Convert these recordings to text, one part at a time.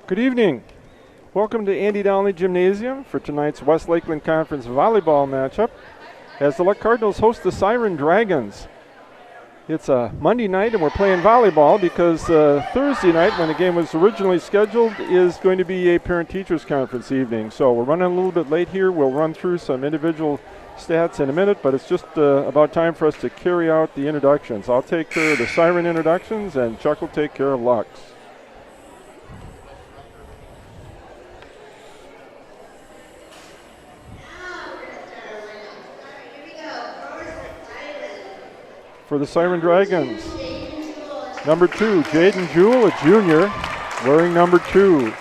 Good evening. Welcome to Andy Donnelly Gymnasium for tonight's West Lakeland Conference volleyball matchup as the Luck Cardinals host the Siren Dragons. It's a Monday night and we're playing volleyball because Thursday night, when the game was originally scheduled, is going to be a parent-teachers conference evening. So we're running a little bit late here. We'll run through some individual stats in a minute, but it's just about time for us to carry out the introductions. I'll take care of the Siren introductions and Chuck will take care of Luck's. For the Siren Dragons, number 2, Jaden Jewell, a junior, wearing number 2.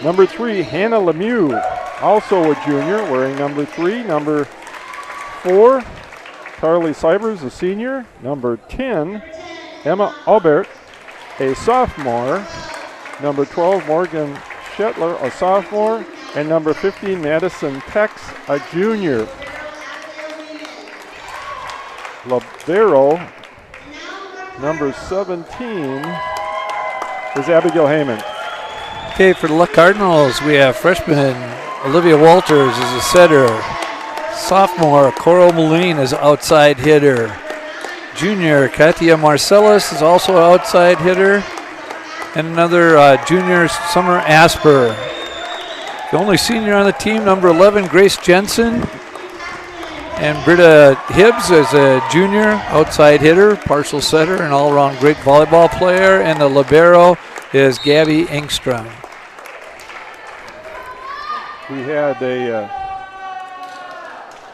Number 3, Hannah Lemieux, also a junior, wearing number 3. Number 4, Carly Cybers, a senior. Number 10, Emma Albert, a sophomore. Number 12, Morgan Shetler, a sophomore. And number 15, Madison Pex, a junior. Libero, number 17, is Abigail Heyman. Okay, for the Luck Cardinals, we have freshman Olivia Walters as a setter. Sophomore Coral Moline is outside hitter. Junior Katia Marcellus is also an outside hitter. And another junior, Summer Asper. The only senior on the team, number 11, Grace Jensen. And Britta Hibbs is a junior, outside hitter, partial setter, and all-around great volleyball player. And the libero is Gabby Engstrom. We had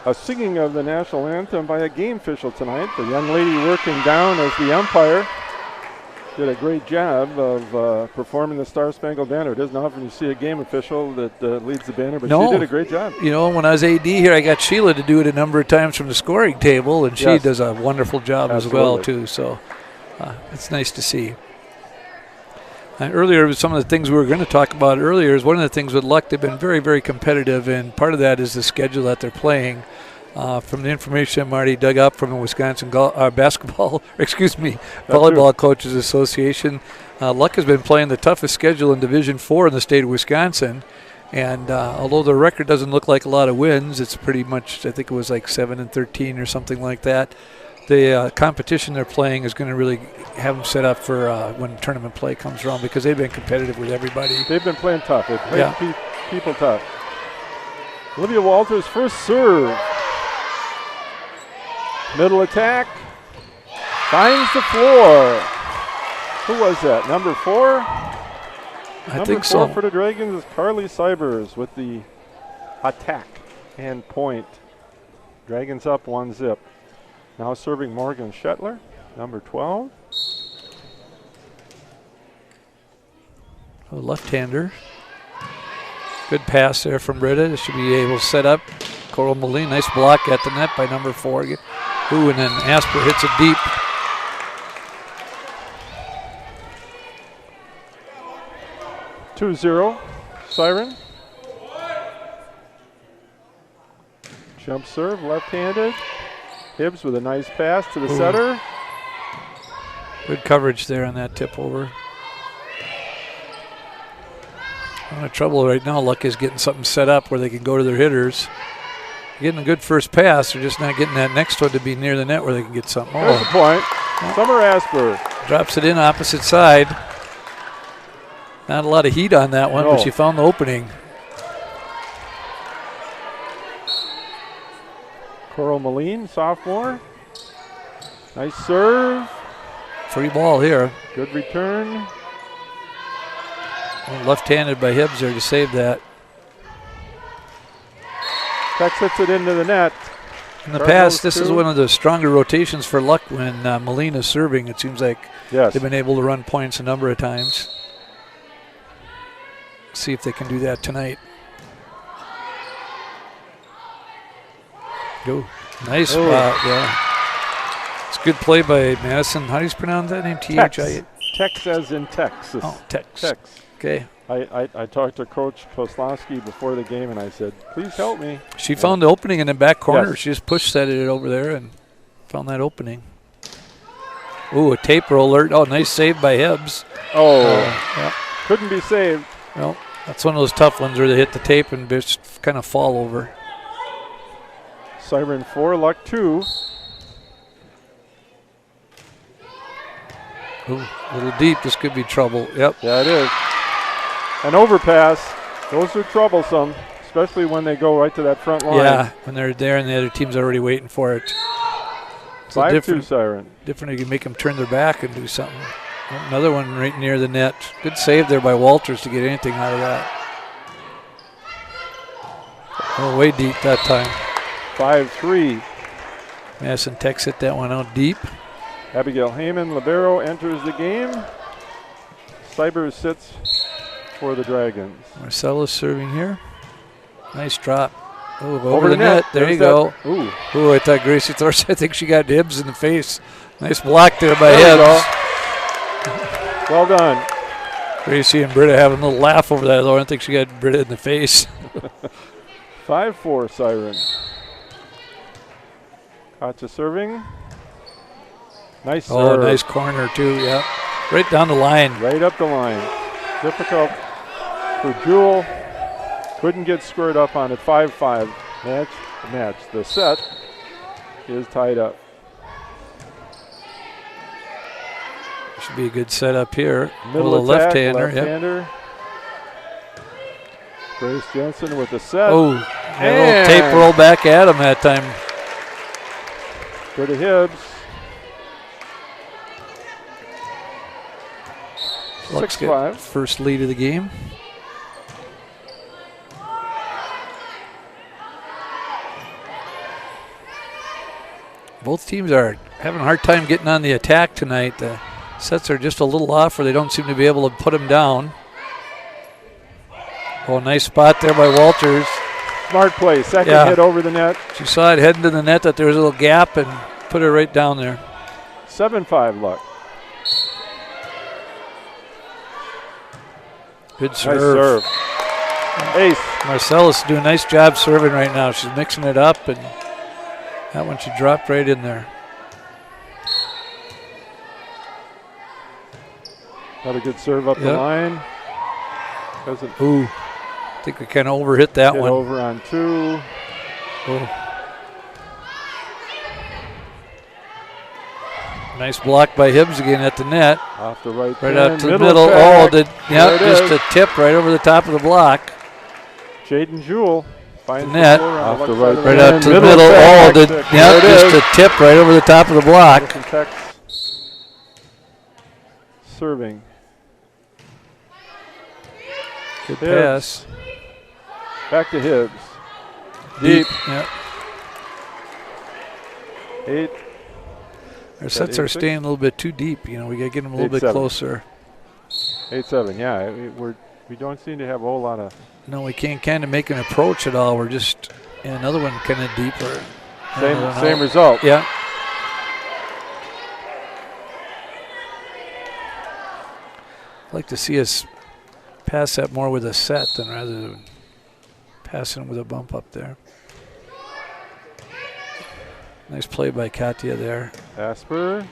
a singing of the national anthem by a game official tonight. The young lady working down as the umpire did a great job of performing the Star Spangled Banner. It isn't often you see a game official that leads the banner, but she did a great job. You know, when I was AD here, I got Sheila to do it a number of times from the scoring table, and she does a wonderful job as well, too. So it's nice to see. Earlier, some of the things we were going to talk about earlier is one of the things with Luck, they've been very, very competitive, and part of that is the schedule that they're playing. From the information I'm already dug up from the Wisconsin volleyball Coaches Association, Luck has been playing the toughest schedule in Division IV in the state of Wisconsin. And although the record doesn't look like a lot of wins, it's pretty much, I think it was like 7-13 or something like that. The competition they're playing is going to really have them set up for when tournament play comes around because they've been competitive with everybody. They've been playing tough. They've played people tough. Olivia Walters, first serve. Middle attack, finds the floor. Who was that? Number 4? I think so. Number 4 for the Dragons is Carly Cybers with the attack and point. Dragons up 1-0. Now serving Morgan Shetler, number 12. A left-hander. Good pass there from Britta. Should be able to set up. Coral Moline, nice block at the net by number 4. Ooh, and then Asper hits it deep. (2-0) Siren. Jump serve, left-handed. Hibbs with a nice pass to the setter. Good coverage there on that tip over. A lot of trouble right now. Luck is getting something set up where they can go to their hitters. Getting a good first pass. They're just not getting that next one to be near the net where they can get something. There's the point. Summer Asper. Drops it in opposite side. Not a lot of heat on that one, but she found the opening. Coral Moline, sophomore. Nice serve. Free ball here. Good return. Left-handed by Hibbs there to save that. Pex hits it into the net. In the past, this is one of the stronger rotations for Luck when Moline is serving. It seems like they've been able to run points a number of times. See if they can do that tonight. Go. Nice spot, It's a good play by Madison. How do you pronounce that name? T-H-I? Tex as in Texas. Oh, Tex. Okay. I talked to Coach Poslowski before the game, and I said, please help me. She found the opening in the back corner. She just push-setted it over there and found that opening. Ooh, a taper alert. Oh, nice save by Hibbs. Couldn't be saved. Well, that's one of those tough ones where they hit the tape and just kind of fall over. Siren 4, Luck 2. Ooh, a little deep. This could be trouble. Yep. Yeah, it is. An overpass. Those are troublesome, especially when they go right to that front line. Yeah, when they're there and the other team's already waiting for it. 5-2 Siren. Different if you make them turn their back and do something. Another one right near the net. Good save there by Walters to get anything out of that. Oh, way deep that time. 5-3. Madison Tech's hit that one out deep. Abigail Heyman, libero, enters the game. Cybers sits for the Dragons. Marcellus serving here. Nice drop. Oh, over the net. There you go. Ooh, I thought Gracie Thorson, I think she got Hibbs in the face. Nice block there by Hibbs. Well done. Gracie and Britta having a little laugh over that, though. I don't think she got Britta in the face. 5-4 Siren. Katja serving. Nice serve. Oh, nice corner, too, yeah. Right down the line. Right up the line. Difficult for Jewel. Couldn't get squared up on it. 5-5 match. The set is tied up. Should be a good setup here. Middle attack, left-hander. Yep. Grace Jensen with the set. Oh, a little tape roll back at him that time. Go to Hibbs. 6-5. First lead of the game. Both teams are having a hard time getting on the attack tonight. The sets are just a little off, or they don't seem to be able to put them down. Oh, nice spot there by Walters. Smart play. Second hit over the net. She saw it heading to the net, that there was a little gap, and put it right down there. 7-5 Luck. Good serve. Nice serve. Ace. Marcellus doing a nice job serving right now. She's mixing it up, and that one she dropped right in there. Another good serve up the line. Ooh, I think we kind of overhit that one. Over on 2. Oh. Nice block by Hibbs again at the net. Off the right out to the middle. Oh, just a tip right over the top of the block. Jaden Jewell finds the net. Off the right out to the middle. Oh, just a tip right over the top of the block. Serving. Good pass. Back to Hibbs. Deep. Yep. 8. Our sets are staying a little bit too deep. You know, we got to get them a little bit closer. 8-7. Yeah, we don't seem to have a whole lot of. No, we can't kind of make an approach at all. We're just another one kind of deeper. Same result. Yeah. I'd like to see us pass that more with a set than rather than passing with a bump up there. Nice play by Katya there. Asper.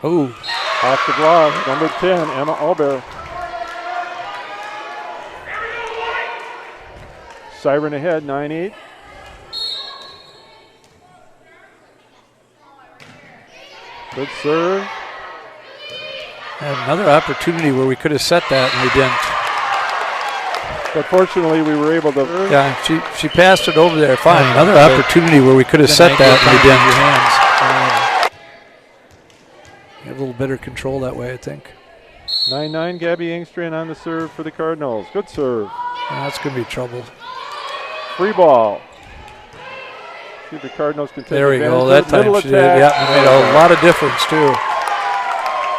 Oh. Off the glove, number 10, Emma Albert. Siren ahead, 9-8. Good serve. Had another opportunity where we could have set that and we didn't. But fortunately, we were able to. Yeah, she passed it over there. Fine. Another opportunity where we could have set that and we didn't. You have a little better control that way, I think. 9-9, Gabby Engstrand on the serve for the Cardinals. Good serve. Yeah, that's going to be trouble. Free ball. See if the Cardinals can take There we advantage. go. That time she did. Yeah, made a lot of difference, too.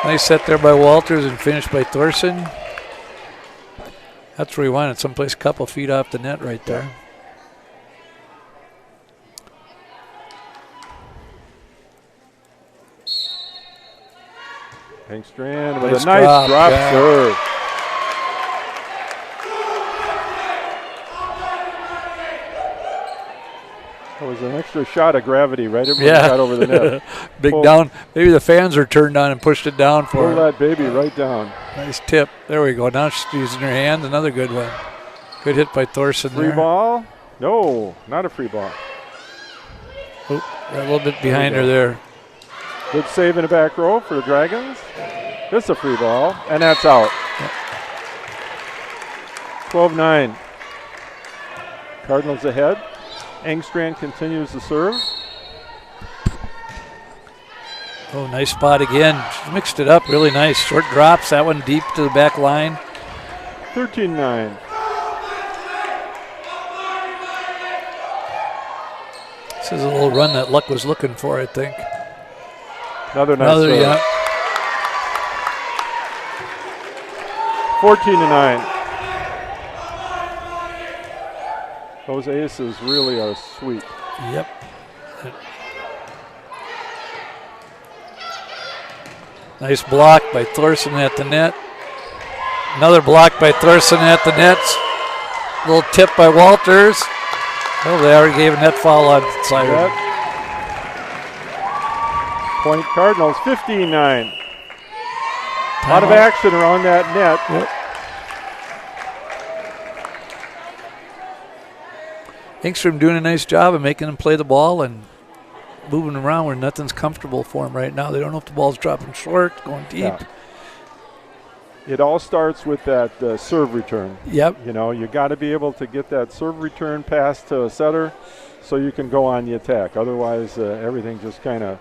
Nice set there by Walters and finished by Thorson. That's where we wanted, someplace a couple feet off the net right there. Engstrand with a nice drop serve. That was an extra shot of gravity right when it got over the net. Big down. Maybe the fans are turned on and pushed it down for her. Pull that baby right down. Nice tip. There we go. Now she's using her hands. Another good one. Good hit by Thorson there. Free ball? No, not a free ball. Oop, a little bit behind her there. Good save in the back row for the Dragons. This is a free ball, and that's out. 12-9. Cardinals ahead. Engstrand continues to serve. Oh, nice spot again. She mixed it up really nice. Short drops, that one deep to the back line. 13-9. This is a little run that Luck was looking for, I think. Another nice serve. Yeah. 14-9. Those aces really are sweet. Yep. Nice block by Thorson at the net. Another block by Thorson at the net. Little tip by Walters. Oh, they already gave a net foul on Siren. Point Cardinals, 15-9. A lot of action around that net. Yep. Engstrom doing a nice job of making them play the ball and moving around where nothing's comfortable for them right now. They don't know if the ball's dropping short, going deep. Yeah. It all starts with that serve return. Yep. You know, you got to be able to get that serve return pass to a setter so you can go on the attack. Otherwise, everything just kind of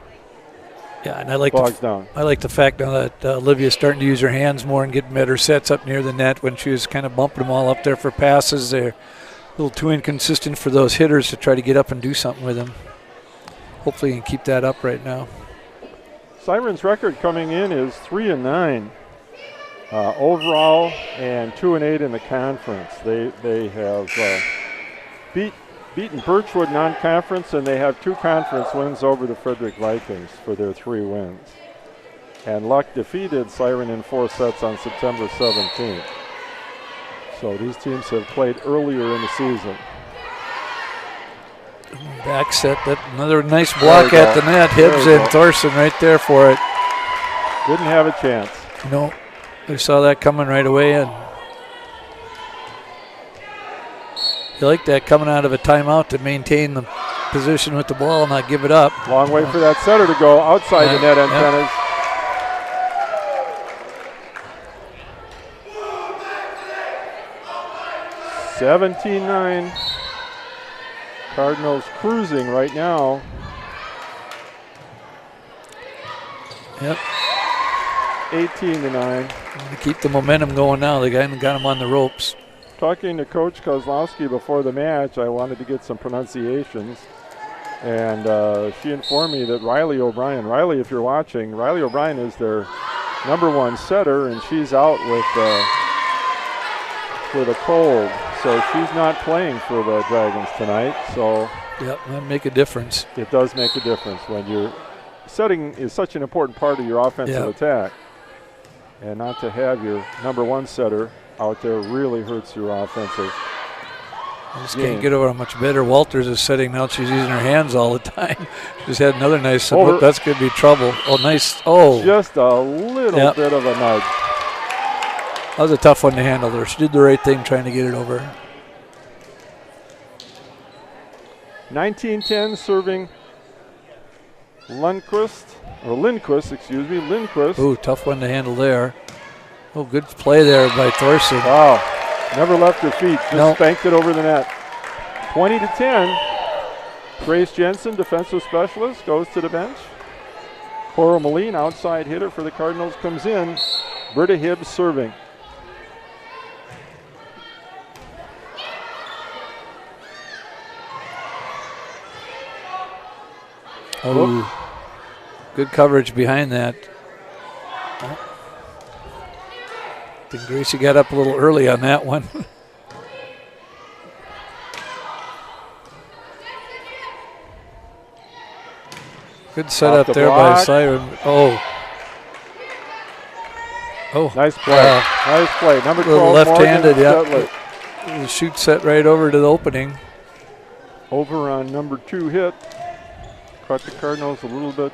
and I like bogs down. I like the fact now that Olivia's starting to use her hands more and get better sets up near the net. When she was kind of bumping them all up there for passes, they're a little too inconsistent for those hitters to try to get up and do something with them. Hopefully, you can keep that up right now. Siren's record coming in is 3-9 overall and 2-8 in the conference. They have beaten Birchwood non-conference, and they have 2 conference wins over the Frederick Vikings for their 3 wins. And Luck defeated Siren in 4 sets on September 17th. So these teams have played earlier in the season. Back set, that another nice block at the net. Hibbs and Thorson right there for it. Didn't have a chance. No, they saw that coming right away, and you like that coming out of a timeout to maintain the position with the ball and not give it up. Long way for that setter to go outside the net antennas. Yeah. 17-9. Cardinals cruising right now. Yep. 18-9. Keep the momentum going now. They got them on the ropes. Talking to Coach Kozlowski before the match, I wanted to get some pronunciations. And she informed me that Riley, if you're watching, Riley O'Brien is their #1 setter, and she's out with a cold. So she's not playing for the Dragons tonight. So yep, that make a difference. It does make a difference when your setting is such an important part of your offensive attack. And not to have your number 1 setter out there really hurts your offensive. I just can't get over how much better Walters is setting now. She's using her hands all the time. She's had another nice one. That's going to be trouble. Oh, nice. Oh. Just a little bit of a nudge. That was a tough one to handle there. She did the right thing trying to get it over. 19-10 serving Lindquist. Ooh, tough one to handle there. Oh, good play there by Thorson. Wow, never left her feet. Just spanked it over the net. 20-10. Grace Jensen, defensive specialist, goes to the bench. Coral Moline, outside hitter for the Cardinals, comes in. Britta Hibbs serving. Oh, good coverage behind that. I think Gracie got up a little early on that one. Good setup there by Siren. Oh. Nice play. Nice play. Number 12, left-handed, The shoot set right over to the opening. Over on number 2 hit. Caught the Cardinals a little bit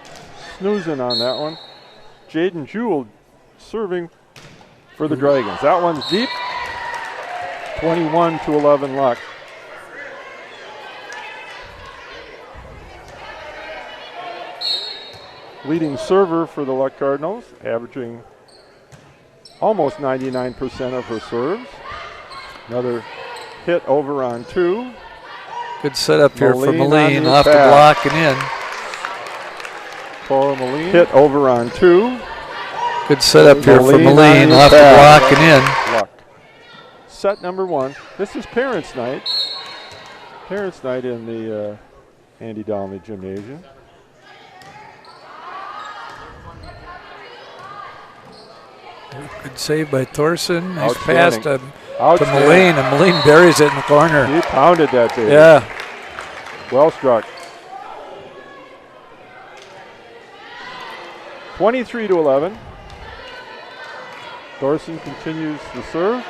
snoozing on that one. Jaden Jewell serving for the Dragons. That one's deep. 21-11 Luck. Leading server for the Luck Cardinals, averaging almost 99% of her serves. Another hit over on 2. Good setup here for Moline Moline, off the block and in. Cora Moline. Hit over on 2. Good setup here for Moline, off the block and in. Luck. Set number 1. This is Parents' Night. Parents' Night in the Andy Donnelly Gymnasium. Good save by Thorson. Nice pass to Outstanding. Moline, and Moline buries it in the corner. He pounded that baby. Yeah. Well struck. 23-11. Thorson continues to serve.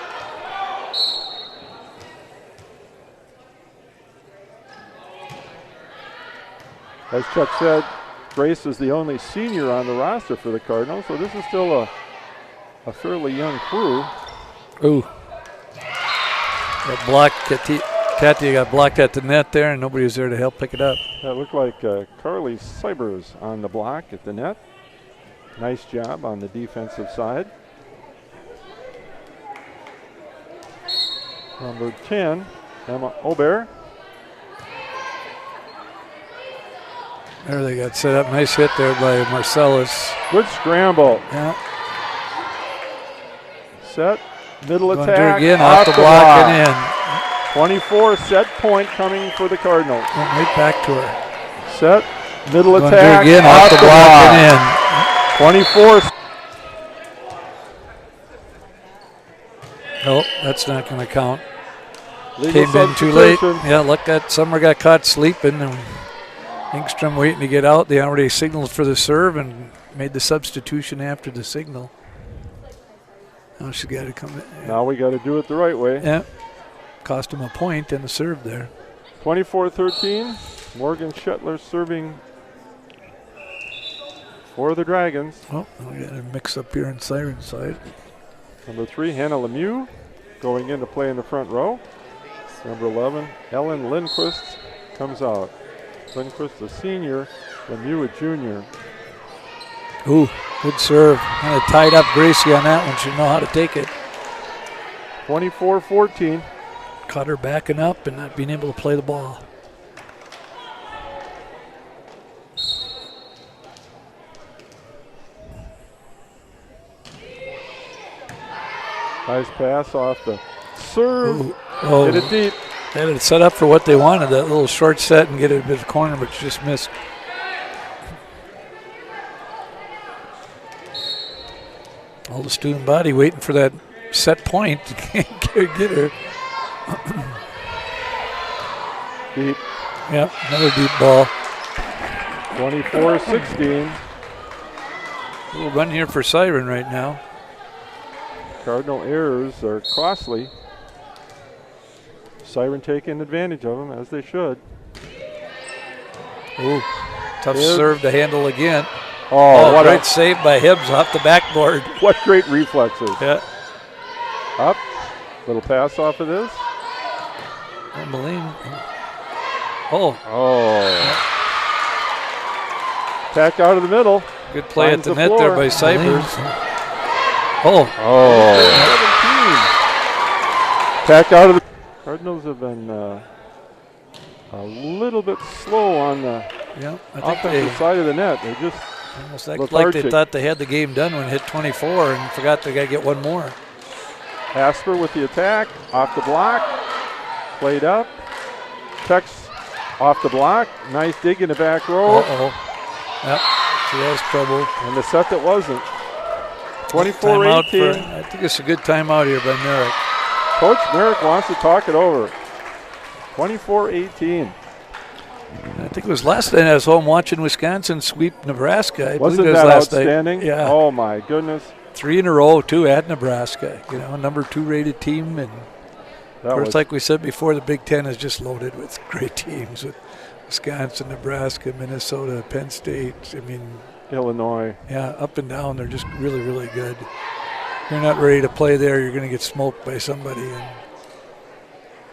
As Chuck said, Grace is the only senior on the roster for the Cardinals, so this is still a fairly young crew. Ooh. Got blocked. Katia got blocked at the net there, and nobody was there to help pick it up. That looked like Carly Cybers on the block at the net. Nice job on the defensive side. Number 10, Emma Aubert. There they got set up. Nice hit there by Marcellus. Good scramble. Yeah. Set, middle Going attack, again, off the block and in. 24 set point coming for the Cardinals. Went right back to her. Set, middle Going attack, again, off the block and in. 24. Nope, that's not going to count. Legal Came in too late. substitution. Yeah, look, that Summer got caught sleeping, and Engstrom waiting to get out. They already signaled for the serve and made the substitution after the signal. Now she's got to come in. Now we got to do it the right way. Yeah, cost him a point and a serve there. 24-13. Morgan Shetler serving for the Dragons. Oh, we got a mix up here on Siren side. Number 3, Hannah Lemieux, going in to play in the front row. Number 11, Ellen Lindquist comes out. Lindquist, a senior, Lemieux, a junior. Ooh, good serve. Kind of tied up Gracie on that one. She know how to take it. 24-14. Caught her backing up and not being able to play the ball. Nice pass off the serve. Ooh. Oh, Hit it deep. they had it set up for what they wanted, that little short set and get it a bit of corner, but she just missed. All the student body waiting for that set point. Can't get her. Deep. Yep, another deep ball. 24-16. A little run here for Siren right now. Cardinal errors are costly. Siren taking advantage of them, as they should. Ooh, tough Hibbs. serve to handle again. Oh, what great save by Hibbs off the backboard. what great reflexes. Yeah. Up. Little pass off of this. And Moline. Oh, Oh. Tack out of the middle. good play Finds at the the net floor. there by Cybers. Oh, Oh. 17. Tack out of the. Cardinals have been a little bit slow on the yeah. I think offensive they side of the net. They just almost act like lethargic. they thought they had the game done when it hit 24 and forgot they got to get one more. Asper with the attack, off the block, played up. Tex off the block, nice dig in the back row. Uh-oh. Yep, she has trouble. And the set that wasn't. Timeout 24-18. I think it's a good timeout here by Merrick. Coach Merrick wants to talk it over. 24-18. I think it was last night I was home watching Wisconsin sweep Nebraska. I Wasn't believe it was that last outstanding? night. Yeah. Oh my goodness. 3 in a row, too, at Nebraska. You know, number 2 rated team. And That of course, was like we said before, the Big Ten is just loaded with great teams with Wisconsin, Nebraska, Minnesota, Penn State. I mean, Illinois. yeah, up and down, they're just really, really good. If you're not ready to play there, you're going to get smoked by somebody. And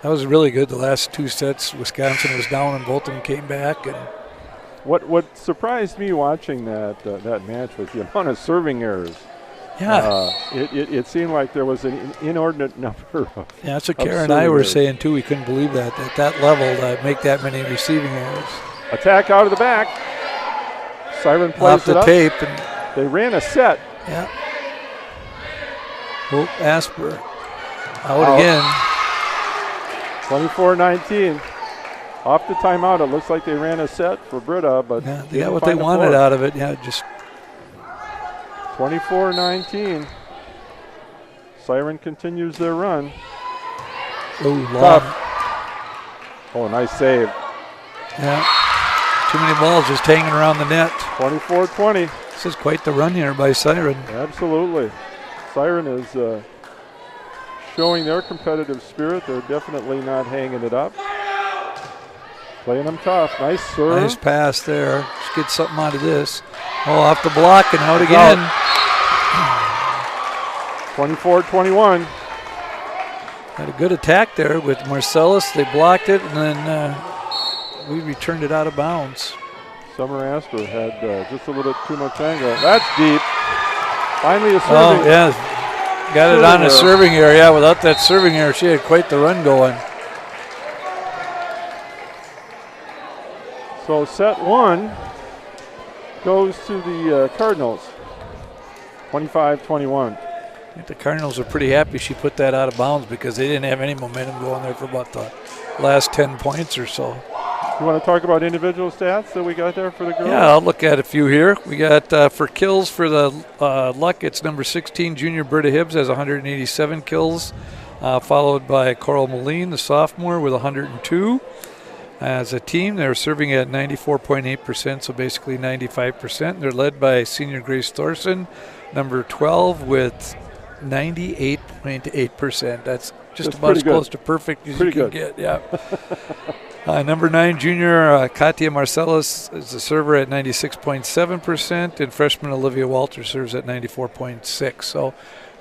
that was really good. The last 2 sets, Wisconsin was down and both of them came back. And What surprised me watching that match was the amount of serving errors. yeah, It seemed like there was an inordinate number of. yeah, that's what Karen and I were saying too. We couldn't believe that at that level to make that many receiving errors. Attack out of the back. Siren plays Off the it up. tape. And They ran a set. yeah. Hope Asper out again. 24-19. Off the timeout, it looks like they ran a set for Britta, but Yeah, they got what they wanted out of it. Yeah, just 24-19. Siren continues their run. long. Tough. Oh, nice save. Yeah. Too many balls just hanging around the net. 24-20. This is quite the run here by Siren. Absolutely. Siren is showing their competitive spirit. They're definitely not hanging it up. Playing them tough. Nice serve. Nice pass there. Let's get something out of this. Oh, off the block and out again. 24-21. Had a good attack there with Marcellus. They blocked it, and then we returned it out of bounds. Summer Asper had just a little bit too much angle. That's deep. Finally a serving. Oh, yeah. Got it on a serving area. Without that serving area, she had quite the run going. So set 1 goes to the Cardinals. 25-21. I think the Cardinals are pretty happy she put that out of bounds because they didn't have any momentum going there for about the last 10 points or so. You want to talk about individual stats that we got there for the girls? Yeah, I'll look at a few here. We got for kills for the Luck, it's number 16, junior Britta Hibbs has 187 kills, followed by Coral Moline, the sophomore, with 102. As a team, they're serving at 94.8%, so basically 95%. They're led by senior Grace Thorson, number 12, with 98.8%. That's about as close to perfect as you can get. Yeah. Number 9, junior Katia Marcellus is the server at 96.7%, and freshman Olivia Walter serves at 94.6%. So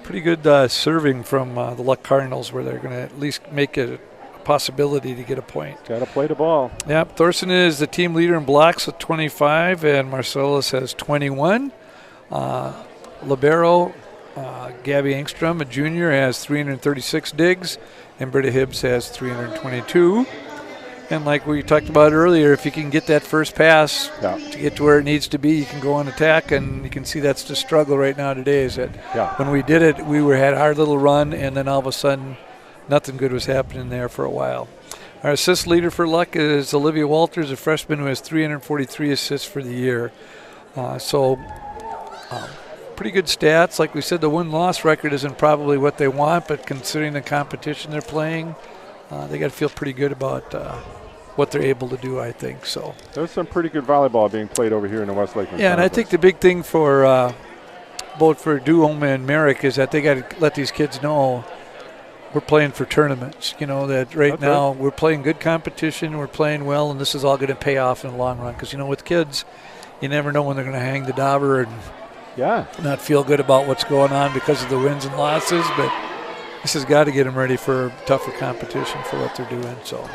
pretty good serving from the Luck Cardinals, where they're going to at least make it possibility to get a point. Got to play the ball. Yep, Thorson is the team leader in blocks with 25, and Marcellus has 21. Libero, Gabby Engstrom, a junior, has 336 digs, and Britta Hibbs has 322. And like we talked about earlier, if you can get that first pass to get to where it needs to be, you can go on attack, and you can see that's the struggle right now today is that when we did it, we had our little run, and then all of a sudden nothing good was happening there for a while. Our assist leader for Luck is Olivia Walters, a freshman who has 343 assists for the year. Pretty good stats. Like we said, the win-loss record isn't probably what they want, but considering the competition they're playing, they got to feel pretty good about what they're able to do, I think. So there's some pretty good volleyball being played over here in the West Lakeland and I think the big thing for both for Duham and Merrick is that they got to let these kids know we're playing for tournaments. You know, that right now we're playing good competition, we're playing well, and this is all going to pay off in the long run. Because, you know, with kids, you never know when they're going to hang the dauber and not feel good about what's going on because of the wins and losses. But this has got to get them ready for tougher competition for what they're doing. So.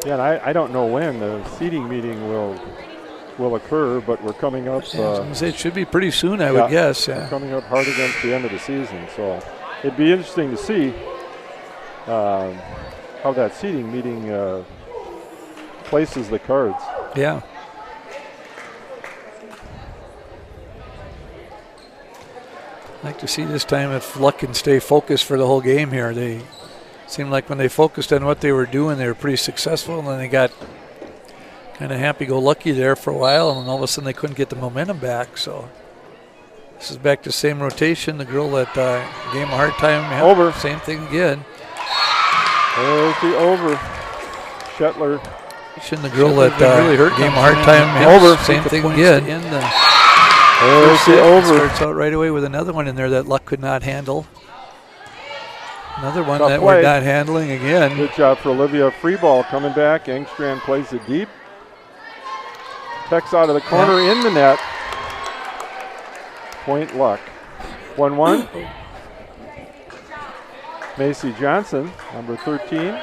Yeah, and I don't know when the seeding meeting will occur, but we're coming up. It should be pretty soon, I would guess. We're coming up hard against the end of the season, so it'd be interesting to see how that seeding meeting places the cards. Yeah. I'd like to see this time if Luck can stay focused for the whole game here. They seemed like when they focused on what they were doing, they were pretty successful, and then they got kind of happy-go-lucky there for a while, and then all of a sudden they couldn't get the momentum back. So this is back to the same rotation. The girl that gave him a hard time. Over. Same thing again. There's the over. Shetler. The girl that really hurt gave him a hard time. Over. Same thing again. There's the over. Starts out right away with another one in there that Luck could not handle. Another one Tough that play. we're not handling again. Good job for Olivia. Free ball coming back. Engstrand plays it deep. Tex out of the corner in the net. Point luck. 1-1. Macy Johnson, number 13,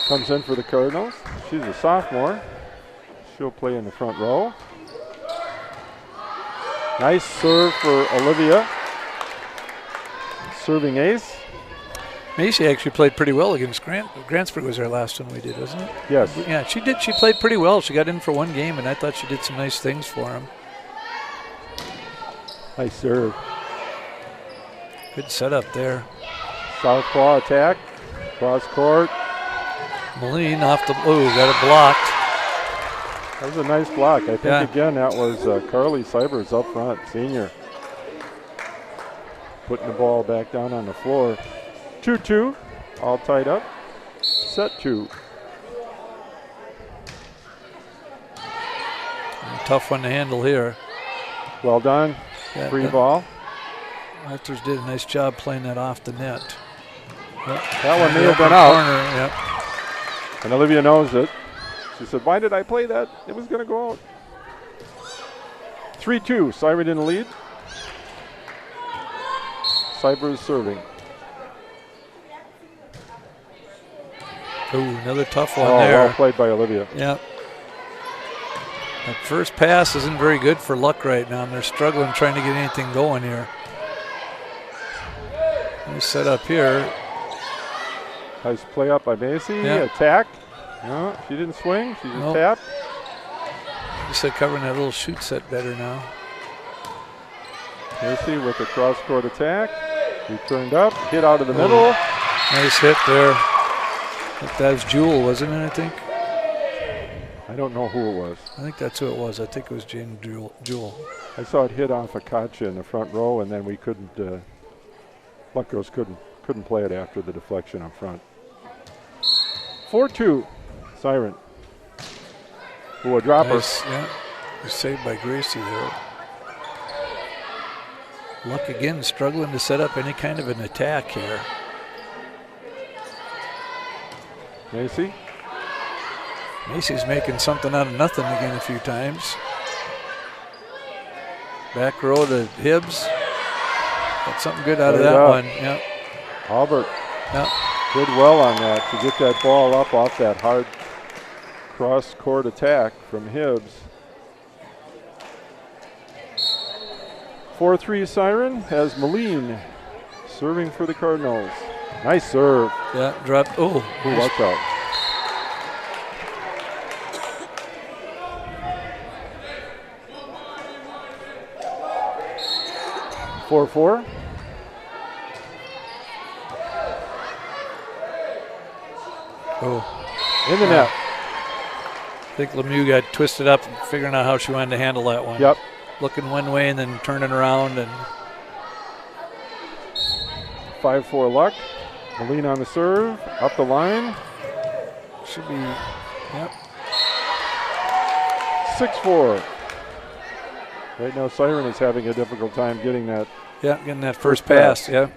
comes in for the Cardinals. She's a sophomore. She'll play in the front row. Nice serve for Olivia. Serving ace. Macy actually played pretty well against Grantsburg was our last one we did, wasn't it? Yes. Yeah, she did. She played pretty well. She got in for one game, and I thought she did some nice things for him. Nice serve. Good setup there. Southpaw attack. Cross court. Moline off the, got it blocked. That was a nice block. I think, Yeah. again, that was Carly Cybers up front, senior. Putting the ball back down on the floor. 2-2, all tied up. Set 2. Tough one to handle here. Well done. Yeah, Free ball. Arthurs did a nice job playing that off the net. Yep. That one may have been out. Corner, yep. And Olivia knows it. She said, why did I play that? It was going to go out. 3-2, Siren in the lead. Cybers serving. Ooh, another tough one Oh, there. well played by Olivia. Yeah. That first pass isn't very good for Luck right now, and they're struggling trying to get anything going here. Nice set up here. Nice play up by Macy. Yeah. Attack. No, she didn't swing. She just Nope. tapped. Just like covering that little shoot set better now. Macy with a cross-court attack. He turned up, hit out of the middle. Nice hit there. I think that was Jewel, wasn't it, I think? I don't know who it was. I think that's who it was. I think it was Jane Jewel. I saw it hit off a Katja in the front row, and then we couldn't, Luck Girls couldn't play it after the deflection up front. 4-2, Siren. Ooh, a dropper. Nice, yeah. Was saved by Gracie there. Luck again struggling to set up any kind of an attack here. Macy. Macy's making something out of nothing again a few times. Back row to Hibbs. Got something good out of that one. Yep. Albert Yep. did well on that to get that ball up off that hard cross-court attack from Hibbs. 4-3 Siren has Moline serving for the Cardinals. Nice serve. Yeah, dropped. Oh, Ooh, watch out. Four. Oh. In the net. I think Lemieux got twisted up figuring out how she wanted to handle that one. Yep. Looking one way and then turning around and 5-4 Luck. Moline on the serve. Up the line. should be, yep. 6-4. Right now Siren is having a difficult time getting that. Yeah, getting that first pass, yeah.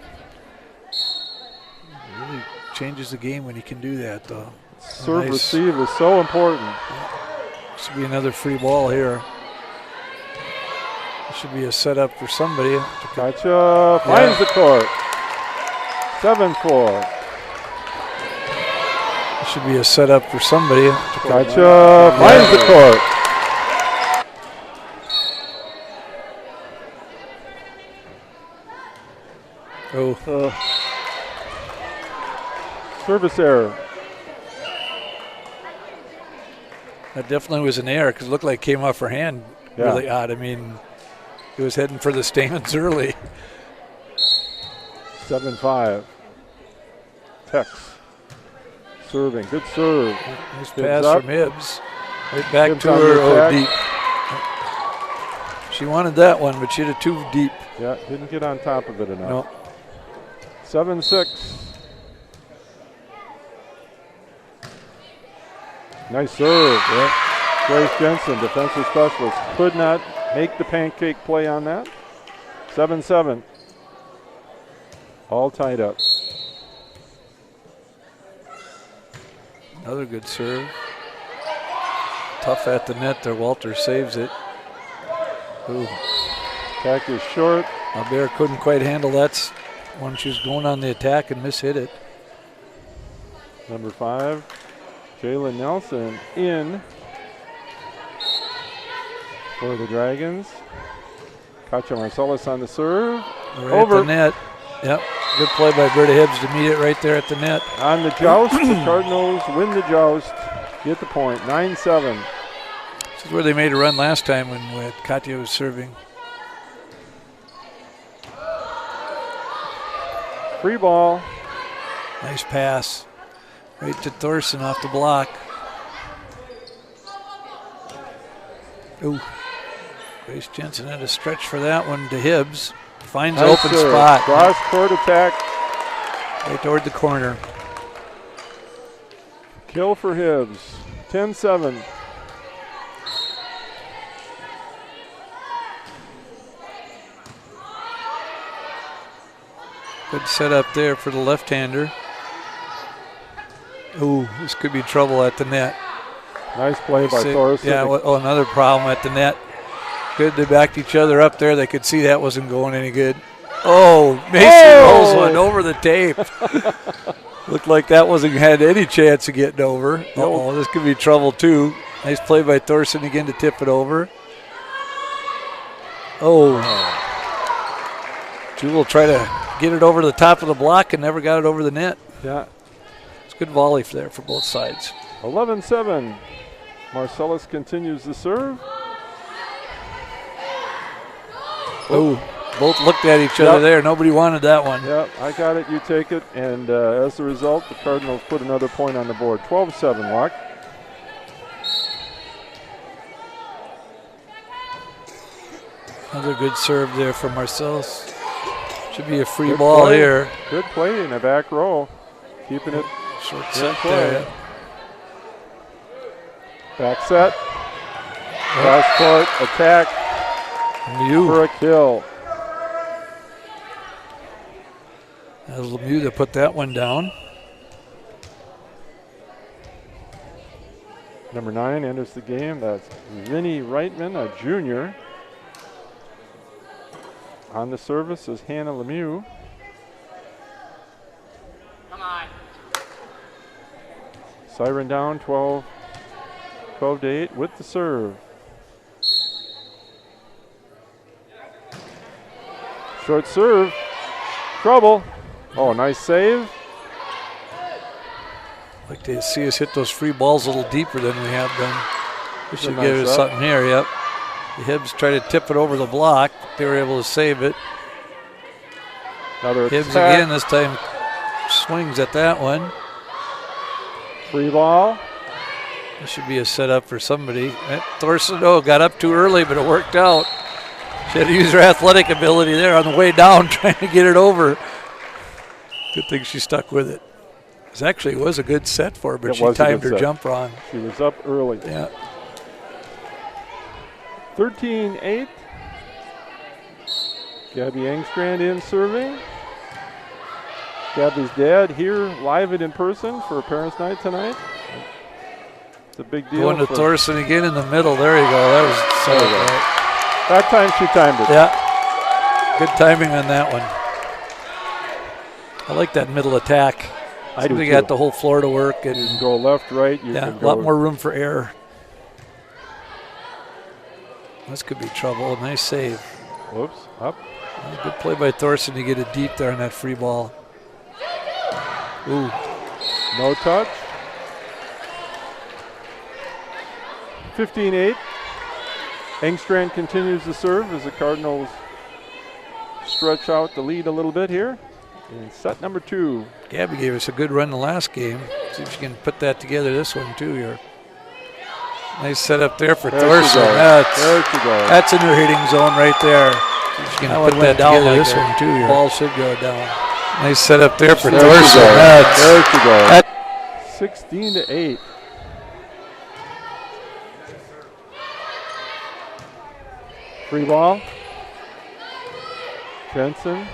Really changes the game when you can do that, though. Serve Nice. receive is so important. Should be another free ball here. Should be a setup for somebody. Gotcha. Finds the court. 7-4. Should be a setup for somebody. Gotcha. Finds the court. Oh, Service error. that definitely was an error because it looked like it came off her hand really odd. I mean, it was heading for the stands early. 7-5. Tex. Serving. Good serve. Nice Hibbs pass up. from Hibbs. Right back Hibbs to on her. the Oh, attack. deep. She wanted that one, but she hit it too deep. Yeah, didn't get on top of it enough. No. 7-6. Nice serve. Yeah. Grace Jensen, defensive specialist, could not make the pancake play on that. 7-7. All tied up. Another good serve. Tough at the net there. Walter saves it. Ooh. Attack is short. Albert couldn't quite handle that when she was going on the attack and mishit it. Number 5, Jalen Nelson in for the Dragons. Katja Marcellus on the serve. Right Over. at the net. Yep. Good play by Britta Hibbs to meet it right there at the net. On the joust, the Cardinals win the joust. Get the point, 9-7. This is where they made a run last time when Katja was serving. Free ball. Nice pass. Right to Thorson off the block. Ooh. Grace Jensen had a stretch for that one to Hibbs. Finds Nice open serve. spot. Cross court attack. Right toward the corner. Kill for Hibbs. 10-7. Good setup there for the left-hander. Ooh, this could be trouble at the net. Nice play by Thorson. Yeah, another problem at the net. Good, they backed each other up there. They could see that wasn't going any good. Oh, Mason rolls one over the tape. Looked like that wasn't had any chance of getting over. Oh, this could be trouble too. Nice play by Thorson again to tip it over. Oh. Jewel tried to get it over the top of the block and never got it over the net. Yeah. It's a good volley there for both sides. 11-7. Marcellus continues the serve. Oh, both looked at each other there. Nobody wanted that one. Yep, I got it, you take it. And as a result, the Cardinals put another point on the board. 12-7, Luck. Another good serve there from Marcellus. Should be a free ball here. Good play in the back row. Keeping it short set there. Back set. Cross court attack for a kill. That was Lemieux that put that one down. Number 9 enters the game. That's Vinny Reitman, a junior. On the service is Hannah Lemieux. Come on. Siren down 12-8 with the serve. Short serve. Trouble. Oh, nice save. I'd like to see us hit those free balls a little deeper than we have done. We should nice give us something here, yep. The Hibbs tried to tip it over the block. They were able to save it. Another Hibbs attack. again, this time swings at that one. Free ball. This should be a setup for somebody. Thorson, got up too early, but it worked out. She had to use her athletic ability there on the way down, trying to get it over. Good thing she stuck with it. It was a good set for her, but she timed her jump wrong. She was up early. Yeah. 13-8. Gabby Engstrand in serving. Gabby's dad here live and in person for Parents' Night tonight. It's a big deal. Going to Thorson again in the middle. There you go. That was so right. That time she timed it. Yeah. Good timing on that one. I like that middle attack. I do too. Got the whole floor to work. And you can go left, right. A lot more room for error. This could be trouble. Nice save. Whoops, up. Good play by Thorson to get it deep there on that free ball. Ooh. No touch. 15-8. Engstrand continues to serve as the Cardinals stretch out the lead a little bit here. In set number 2. Gabby gave us a good run the last game. See if she can put that together this one too here. Nice setup there for Thorson. That's in her hitting zone right there. She's going to put that down like this one too here. Ball should go down. Nice setup there for Thorson. There she goes. 16-8. Free ball. Jensen.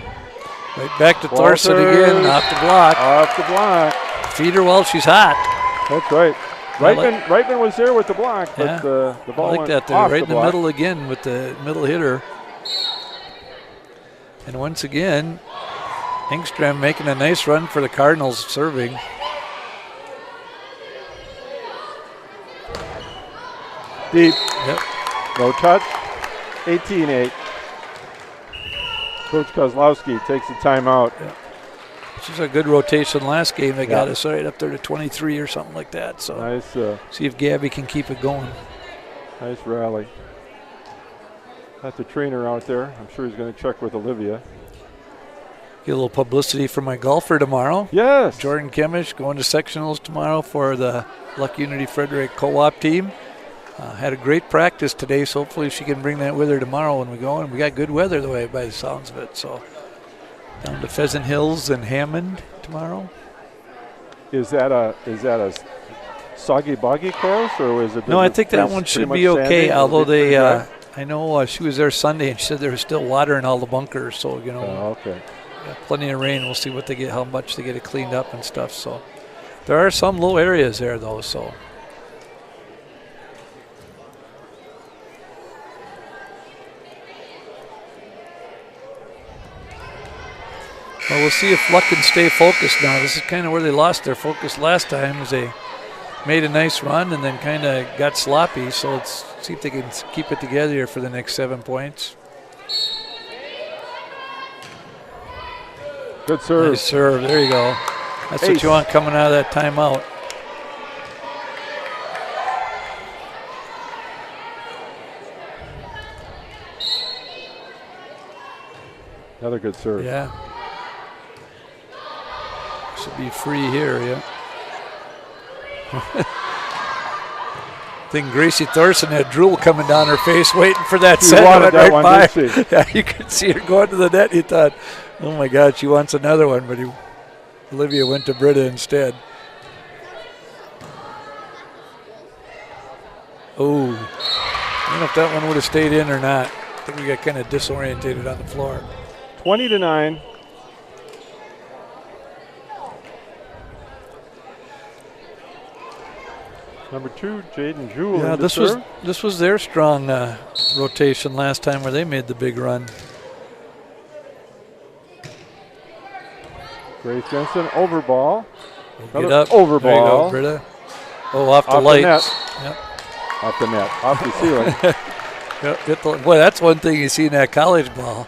Right back to Thorson again, off the block. Off the block. Feed her while she's hot. That's right. Reitman was there with the block, but the ball went that. off right the in the middle again with the middle hitter. And once again, Engstrom making a nice run for the Cardinals serving. Deep. Yep. No touch. 18-8. Coach Kozlowski takes the timeout. Yep. This was a good rotation last game. They got us right up there to 23 or something like that. So nice. See if Gabby can keep it going. Nice rally. Got the trainer out there. I'm sure he's going to check with Olivia. Get a little publicity for my golfer tomorrow. Yes. Jordan Kemish going to sectionals tomorrow for the Luck Unity Frederick co-op team. Had a great practice today, so hopefully she can bring that with her tomorrow when we go. And we got good weather the way by the sounds of it. So down to Pheasant Hills and Hammond tomorrow. Is that a soggy boggy course, or is it? No, I think that one should be okay. Although they, I know she was there Sunday and she said there was still water in all the bunkers. So okay. Yeah, plenty of rain. We'll see what they get, how much they get it cleaned up and stuff. So there are some low areas there though. So. Well, we'll see if Luck can stay focused now. This is kind of where they lost their focus last time, as they made a nice run and then kind of got sloppy. So let's see if they can keep it together here for the next 7 points. Good serve. Nice serve. There you go. That's what you want coming out of that timeout. Another good serve. Yeah. Should be free here, yeah. I think Gracie Thorson had drool coming down her face waiting for that set. Wanted that one, by. didn't she? Yeah, you could see her going to the net. You thought, oh my God, she wants another one, but Olivia went to Britta instead. Oh, I don't know if that one would have stayed in or not. I think we got kind of disorientated on the floor. 20-9. Number 2, Jaden Jewell. Yeah, this was their strong rotation last time where they made the big run. Grace Jensen, over ball. Get up. Over there ball. you go, Britta. Oh, off the lights. Yep. Off the net. Off the ceiling. Boy, that's one thing you see in that college ball.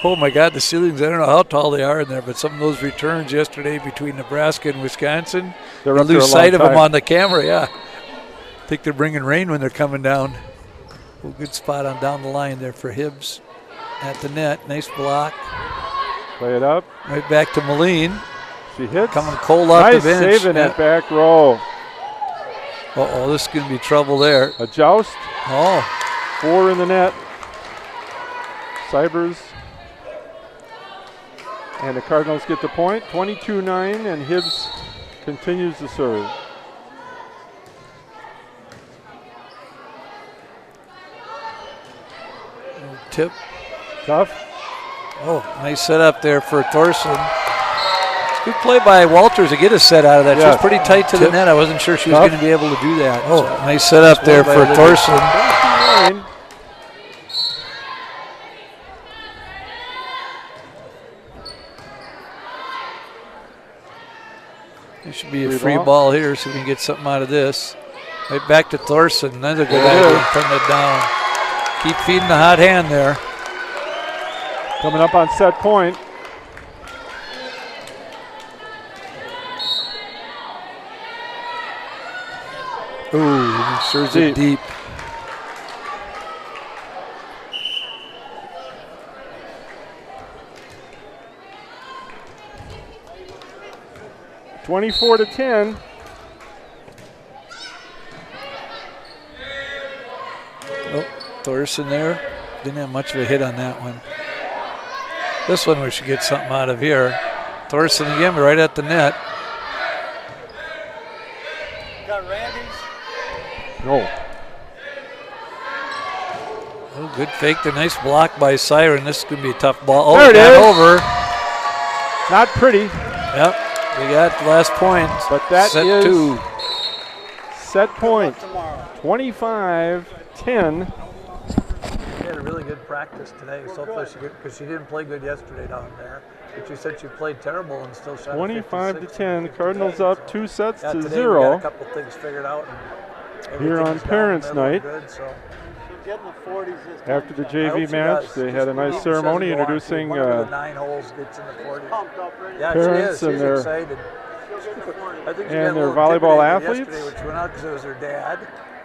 Oh, my God, the ceilings, I don't know how tall they are in there, but some of those returns yesterday between Nebraska and Wisconsin, you lose sight of them on the camera, yeah. I think they're bringing rain when they're coming down. Oh, good spot on down the line there for Hibbs at the net. Nice block. Play it up. Right back to Moline. She hits. Coming cold off the bench. Nice saving that back row. Uh-oh, this is going to be trouble there. A joust. Oh. 4 in the net. Cybers. And the Cardinals get the point. 22-9, and Hibbs continues to serve. Tip. Tough. Oh, nice setup there for Thorson. It's good play by Walters to get a set out of that. She was pretty tight to the net. I wasn't sure she was going to be able to do that. Oh, so nice setup there for Thorson. There should be a free ball here, so we can get something out of this. Right back to Thorson. Another good idea. Turn it down. Keep feeding the hot hand there. Coming up on set point. Ooh, he serves it deep. (24-10). Oh, Thorson there. Didn't have much of a hit on that one. This one we should get something out of here. Thorson again, right at the net. Got Randy's. No. Oh, good fake. The nice block by Siren. This is going to be a tough ball. Oh, there it is. Over. Not pretty, Yep, we got the last point. but that Set is 2. set point. Tomorrow. 25-10. She had a really good practice today, so hopefully because she didn't play good yesterday down there. But she said she played terrible and still shot 25-10. Cardinals up 2 sets to today 0. We got a couple things figured out. And Here on everything's down, Parents' they're looking Night. Good, so. She'll get in the 40s this time. After the I hope JV she match, does. they had a nice She ceremony doesn't go on. introducing One of the 9 holes gets in the 40s. Pumped up, ready? Yeah, Parents she and is. She's their- excited. She'll get in the 40s. I think she and got a their little volleyball intimidated athletes. yesterday when she went out because it was her dad,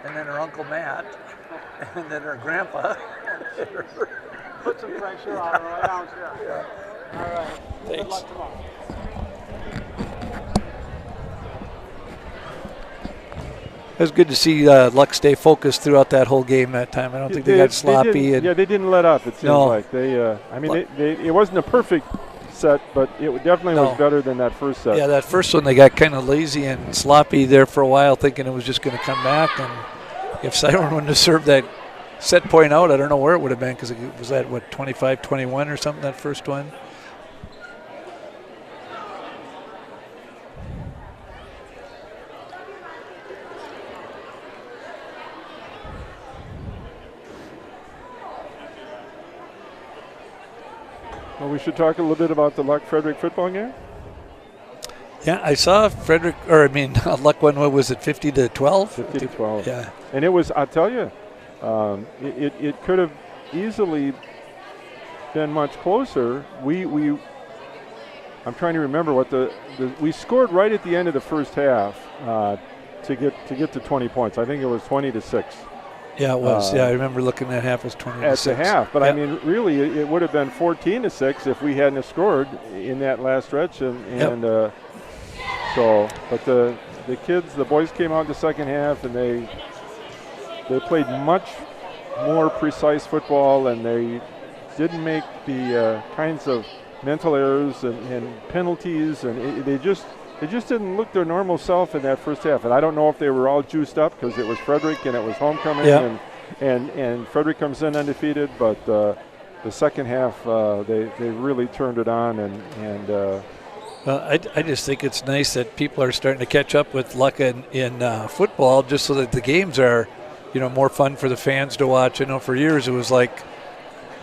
and then her Uncle Matt, and then her grandpa. Put some pressure on her right out here. Yeah. All right. Good Thanks. luck tomorrow. It was good to see Luck stay focused throughout that whole game that time. I don't think they got sloppy. They didn't let up. It seems No. like it wasn't a perfect set, but it definitely was No. better than that first set. Yeah, that first one they got kind of lazy and sloppy there for a while, thinking it was just going to come back. And if Siren wouldn't have served that set point out, I don't know where it would have been because it was at, 25-21 or something, that first one? Well, we should talk a little bit about the Luck-Frederick football game. Yeah, I saw Luck won, what was it, 50-12? 50-12. Yeah. And it was, I'll tell you, it could have easily been much closer. I'm trying to remember what we scored right at the end of the first half to get to 20 points. I think it was 20-6. Yeah, it was. I remember looking at half was 20 at to 6. the half. But Yep. I mean, really, it would have been 14-6 if we hadn't have scored in that last stretch. But the kids, the boys came out in the second half and they played much more precise football, and they didn't make the kinds of mental errors and penalties, and they just didn't look their normal self in that first half. And I don't know if they were all juiced up because it was Frederick and it was homecoming, and Frederick comes in undefeated. But the second half, they really turned it on, and Well, I just think it's nice that people are starting to catch up with Luck in football, just so that the games are, more fun for the fans to watch. For years it was like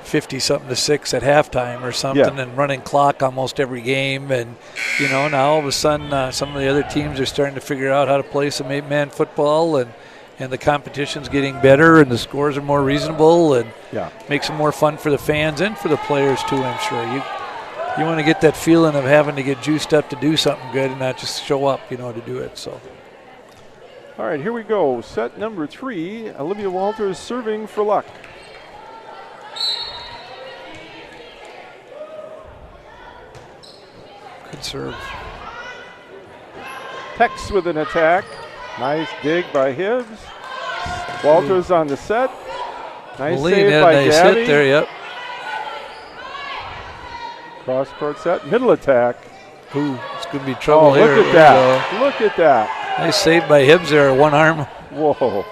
50-something to 6 at halftime or something, and running clock almost every game. And now all of a sudden some of the other teams are starting to figure out how to play some 8-man football, and the competition's getting better, and the scores are more reasonable, and makes it more fun for the fans and for the players too. I'm sure you want to get that feeling of having to get juiced up to do something good and not just show up, to do it. So. All right, here we go. Set number 3. Olivia Walters serving for Luck. Good serve. Tex with an attack. Nice dig by Hibbs. Walters on the set. Nice save by nice Gabby. hit there, yep. Cross court set. Middle attack. Ooh, it's going to be trouble here. Look at that. Look at that. Nice save by Hibbs there, one arm. Whoa.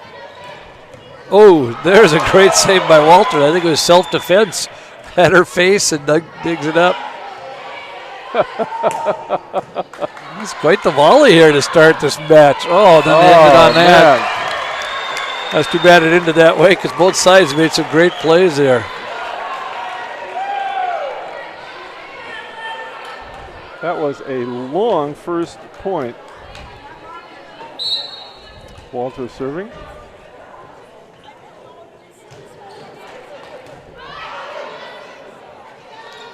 Oh, there's a great save by Walter. I think it was self-defense at her face, and Doug digs it up. It's quite the volley here to start this match. Oh, then they ended on that. Man. That's too bad it ended that way because both sides made some great plays there. That was a long first point. Walter serving.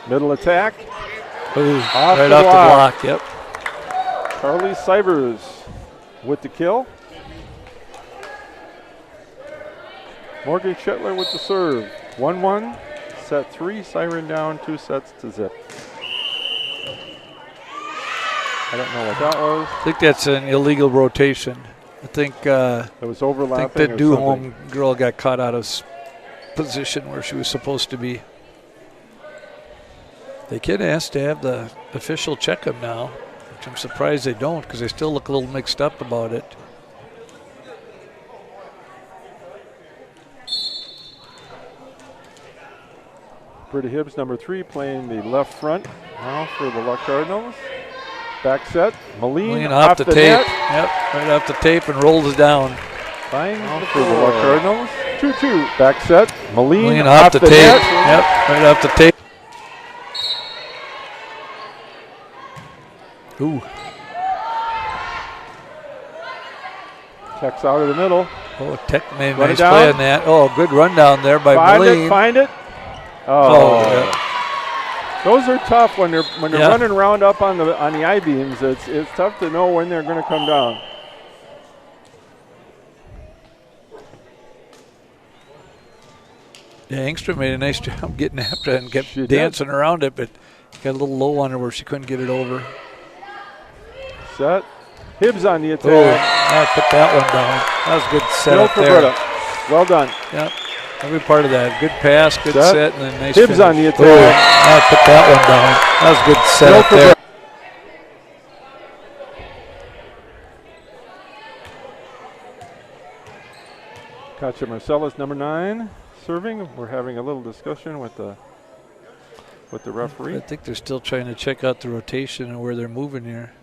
Middle attack. Ooh, Off right the off the block, yep. Carly Sivers with the kill. Morgan Shetler with the serve. 1-1, set 3, Siren down 2 sets to zip. I don't know what that was. I think that's an illegal rotation. I think It was overlapping. I think the or something. Duholm girl got caught out of position where she was supposed to be. They can ask to have the official check them now, which I'm surprised they don't because they still look a little mixed up about it. Britta Hibbs, number 3, playing the left front. Now for the Luck Cardinals. Back set. Moline off the tape. net. Yep, right off the tape and rolls it down. Finds for the Luck Cardinals. 2-2. Back set. Moline off the tape. net. Yep, right off the tape. Ooh. Checks out of the middle. Oh, Tech made Run nice it down. play on that. Oh, good run down there by Moline. Find it. Oh, yeah. Those are tough when they're Yeah. running around up on the I-beams. It's tough to know when they're going to come down. Yeah, Engstrom made a nice job getting after it and kept She dancing around it, but got a little low on her where she couldn't get it over. Set. Hibbs on the Oh, attack. I put that one down. That was a good Bill setup for there. Britta. Well done. Yep, every part of that. Good pass, good Set. set, and then nice Hibbs finish. on the Oh, attack. I put that one down. That was a good Bill setup for there. Britta. Katja Marcellus, number 9, serving. We're having a little discussion with the referee. I think they're still trying to check out the rotation and where they're moving here.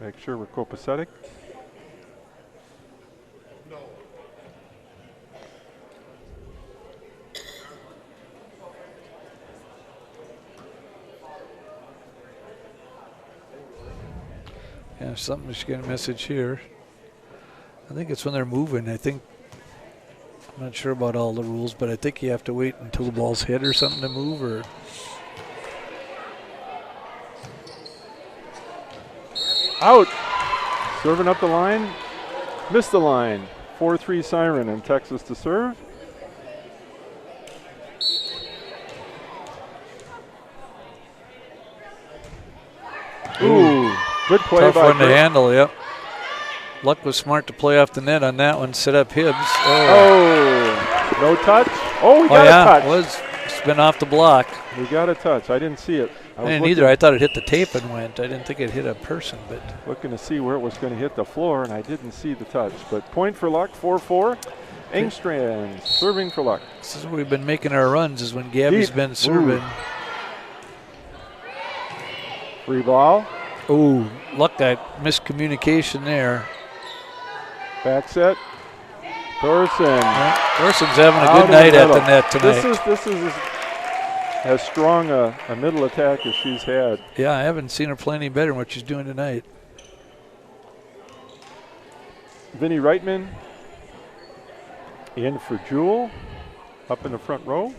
Make sure we're copacetic. Yeah, something should get a message here. I think it's when they're moving. I'm not sure about all the rules, but I think you have to wait until the ball's hit or something to move. Or Out. Serving up the line. Missed the line. 4-3 Siren in Texas to serve. Ooh, good play tough by one to Britt. handle. Yep. Luck was smart to play off the net on that one. Set up Hibbs. Oh, no touch. Oh, we got a touch. It was spin off the block. We got a touch. I didn't see it. I didn't either. I thought it hit the tape and went. I didn't think it hit a person, but Looking to see where it was going to hit the floor, and I didn't see the touch. But point for Luck, 4-4. Engstrand serving for Luck. this is where we've been making our runs, is when Gabby's Deep. been serving. Free ball. Ooh, Luck got miscommunication there. Back set. Thorson. Thorson's having a Out good of the night at middle. the net tonight. This is as strong a middle attack as she's had. Yeah, I haven't seen her play any better than what she's doing tonight. Vinnie Reitman in for Jewel up in the front row.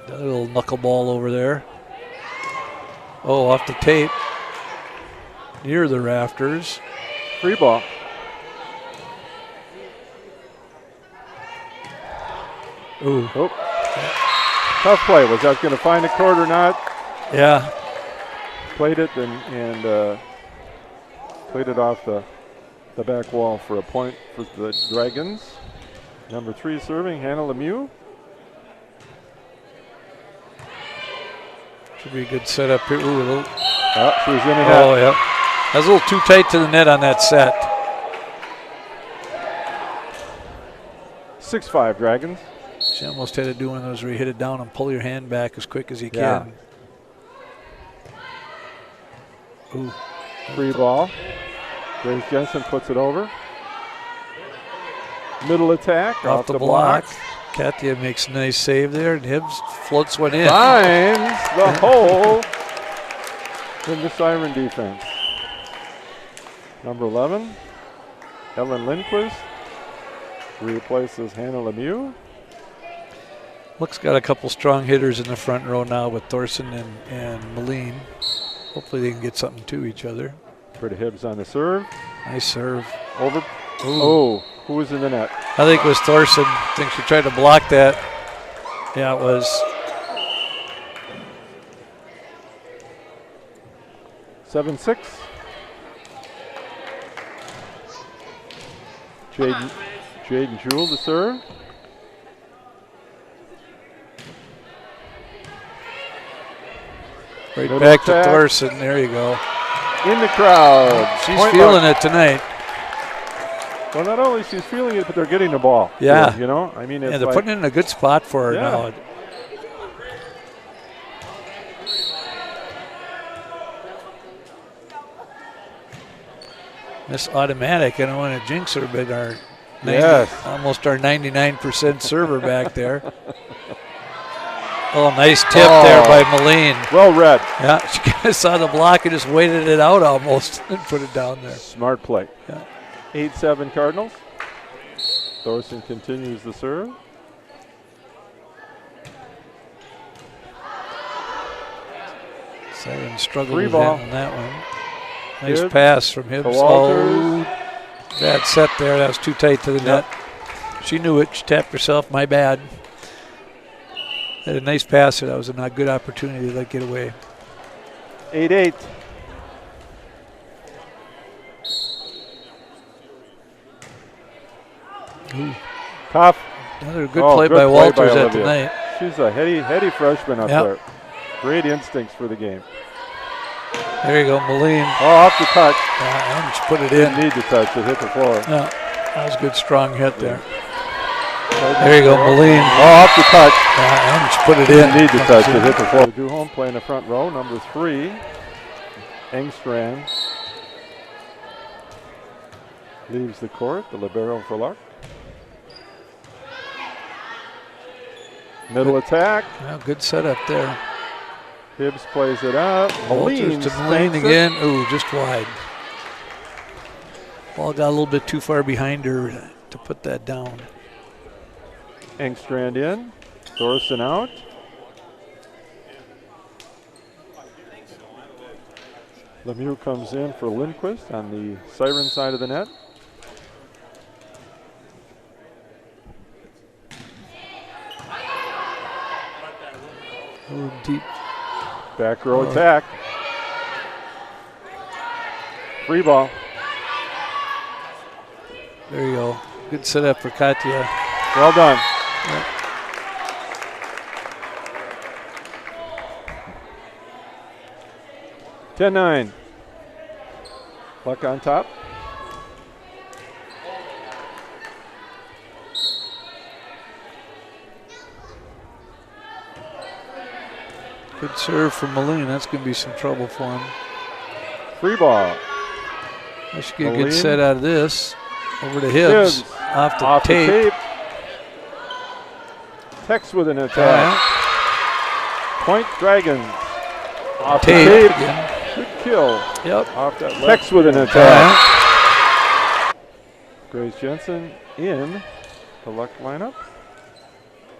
Got a little knuckleball over there. Oh, off the tape. Near the rafters. Free ball. Ooh. Oh. Tough play. Was that going to find the court or not? Yeah. Played it and played it off the back wall for a point for the Dragons. Number 3 serving, Hannah Lemieux. Should be a good setup here. Ooh, a little. Oh, she was in and Oh, out. yeah. That was a little too tight to the net on that set. 6-5 Dragons. She almost had to do one of those where you hit it down and pull your hand back as quick as you Yeah. can. Ooh. Free ball. Grace Jensen puts it over. Middle attack Off the block. Katya makes a nice save there, and Hibbs floats one in. Finds the hole in the Siren defense. Number 11, Ellen Lindquist replaces Hannah Lemieux. Luck's got a couple strong hitters in the front row now with Thorson and Moline. Hopefully they can get something to each other. Britta Hibbs on the serve. Nice serve. Over. Ooh. Oh, who was in the net? I think it was Thorson. I think she tried to block that. Yeah, it was. 7-6. Jaden Jewell to serve. Right Middle back to attack. Thorson. There you go. In the crowd. She's Point feeling mark. it tonight. Well, not only she's feeling it, but they're getting the ball. Yeah. You know, I mean, it's Yeah, they're like, putting it in a good spot for her Yeah. now. Miss Automatic. I don't want to jinx her, but our almost our 99% server back there. Oh, nice tip there by Moline. Well read. Yeah, she kind of saw the block and just waited it out almost and put it down there. Smart play. Yeah. 8-7 Cardinals. Thorson continues the serve. Siren struggled Free with ball. that on that one. Nice Hibbs. pass from Hibbs. Oh, bad set there. That was too tight to the net. She knew it. She tapped herself. My bad. Had a nice pass there. That was a good opportunity to let get away. 8-8. Ooh. Tough. Another good play by Walters at the night. She's a heady freshman up there. Great instincts for the game. There you go, Moline. Oh, off the touch. And she put it in. Didn't need the touch. It hit the floor. Yeah, that was a good, strong hit there. There you go, Moline. Oh, off the touch. And she put it in. Didn't need the touch. It hit the floor. Duholm playing the front row, number 3. Engstrand leaves the court. The libero for Lark. Middle attack. Yeah, good setup there. Hibbs plays it up. Walters to Moline again. Ooh, just wide. Ball got a little bit too far behind her to put that down. Engstrand in. Thorson out. Lemieux comes in for Lindquist on the Siren side of the net. Oh, deep. Back row attack. Free ball. There you go. Good setup for Katya. Well done. Yep. (10-9). Luck on top. Good serve from Moline. That's going to be some trouble for him. Free ball. I should get a good set out of this. Over to Hibbs. Off the tape. Tex with an attack. Point Dragons. Off tape. The tape. Again. Good kill. Yep. Off that left. Tex with an attack. Grace Jensen in the Luck lineup.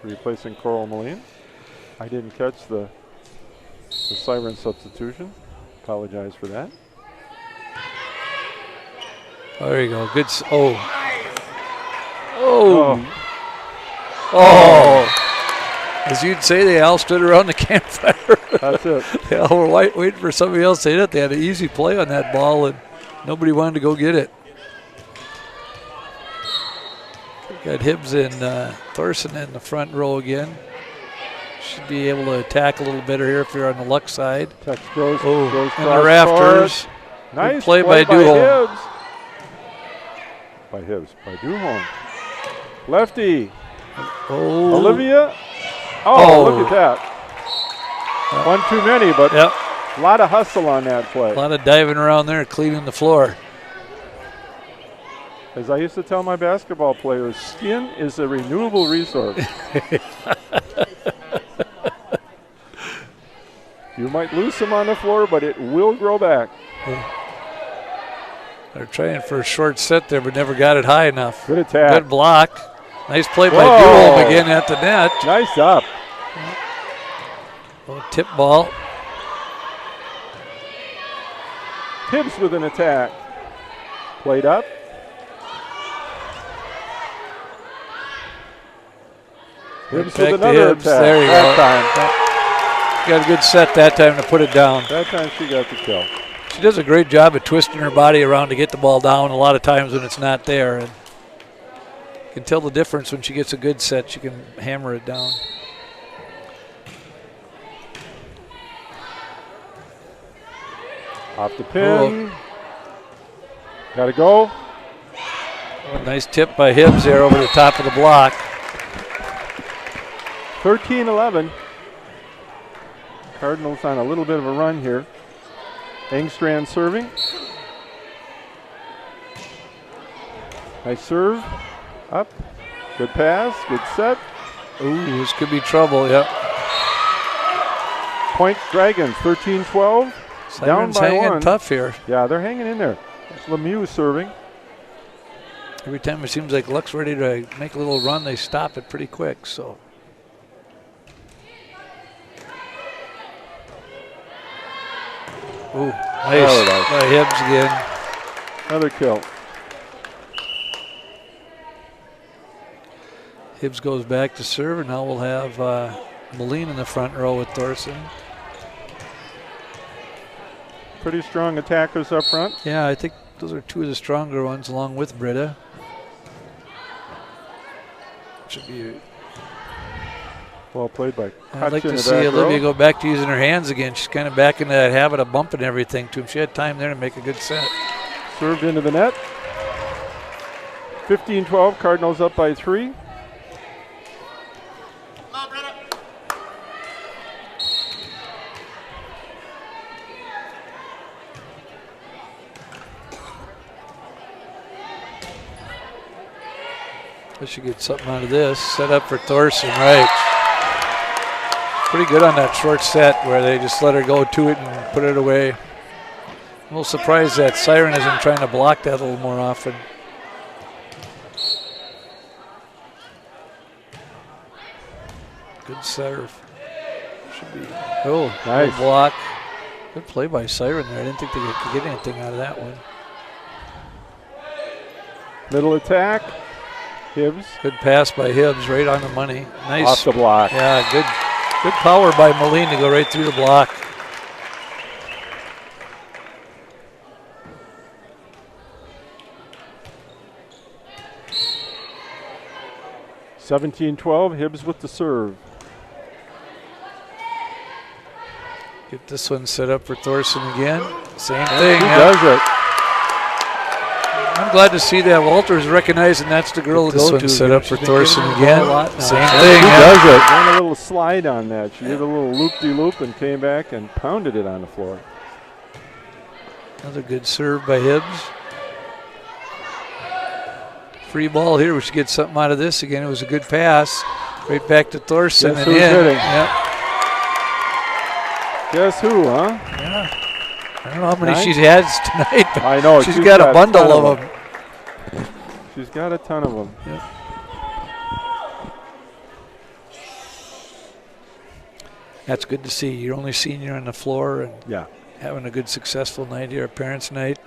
Replacing Coral Moline. I didn't catch the Siren substitution. Apologize for that. Oh, there you go. Good. Oh. As you'd say, they all stood around the campfire. That's it. They all were waiting for somebody else to hit it. They had an easy play on that ball, and nobody wanted to go get it. Got Hibbs and Thorson in the front row again. Should be able to attack a little better here if you're on the Luck side. Tex goes and the rafters. Nice good play by Duholm. By Duholm. Lefty. Oh. Olivia. Oh, look at that. One too many, but a lot of hustle on that play. A lot of diving around there, cleaning the floor. As I used to tell my basketball players, skin is a renewable resource. You might lose some on the floor, but it will grow back. They're trying for a short set there, but never got it high enough. Good attack. Good block. Nice play by Duholm again at the net. Nice up. Little tip ball. Hibbs with an attack. Played up. Hibbs with another attack. There you go. Got a good set that time to put it down. That time she got the kill. She does a great job of twisting her body around to get the ball down a lot of times when it's not there. And you can tell the difference when she gets a good set. She can hammer it down. Off the pin. Got to go. Oh, nice tip by Hibbs there over the top of the block. 13-11. Cardinals on a little bit of a run here. Engstrand serving. Nice serve. Up. Good pass. Good set. Ooh, this could be trouble. Yep. Point Dragons, 13-12. Down Siren's by hanging one. tough here. Yeah, they're hanging in there. That's Lemieux serving. Every time it seems like Luck's ready to make a little run, they stop it pretty quick. So. Ooh, nice by Hibbs again. Another kill. Hibbs goes back to serve, and now we'll have Moline in the front row with Thorson. Pretty strong attackers up front. Yeah, I think those are two of the stronger ones, along with Britta. Should be. Well played by I'd like Hutch in to the see back Olivia row. go back to using her hands again. She's kind of back into that habit of bumping everything to him. She had time there to make a good set. Served into the net. 15-12, Cardinals up by 3. I should get something out of this. Set up for Thorson, right. Pretty good on that short set where they just let her go to it and put it away. A little surprised that Siren isn't trying to block that a little more often. Good serve. Should be. Oh, nice good block. Good play by Siren there. I didn't think they could get anything out of that one. Middle attack. Hibbs. Good pass by Hibbs, right on the money. Nice. Off the block. Yeah, good power by Moline to go right through the block. 17-12, Hibbs with the serve. Get this one set up for Thorson again. Same He thing. does it. I'm glad to see that Walter's recognizing that's the girl to go to. Set up for Thorson again. Same thing. He does it. Ran a little slide on that. She did a little loop-de-loop and came back and pounded it on the floor. Another good serve by Hibbs. Free ball here. We should get something out of this again. It was a good pass. Right back to Thorson Guess and who's in. hitting? Yep. Guess who, huh? Yeah. I don't know how many 9? she has tonight, but I know. she's got a bundle ton of them. She's got a ton of them. Yep. That's good to see. Your only senior on the floor and Yeah. having a good, successful night here, parents' night.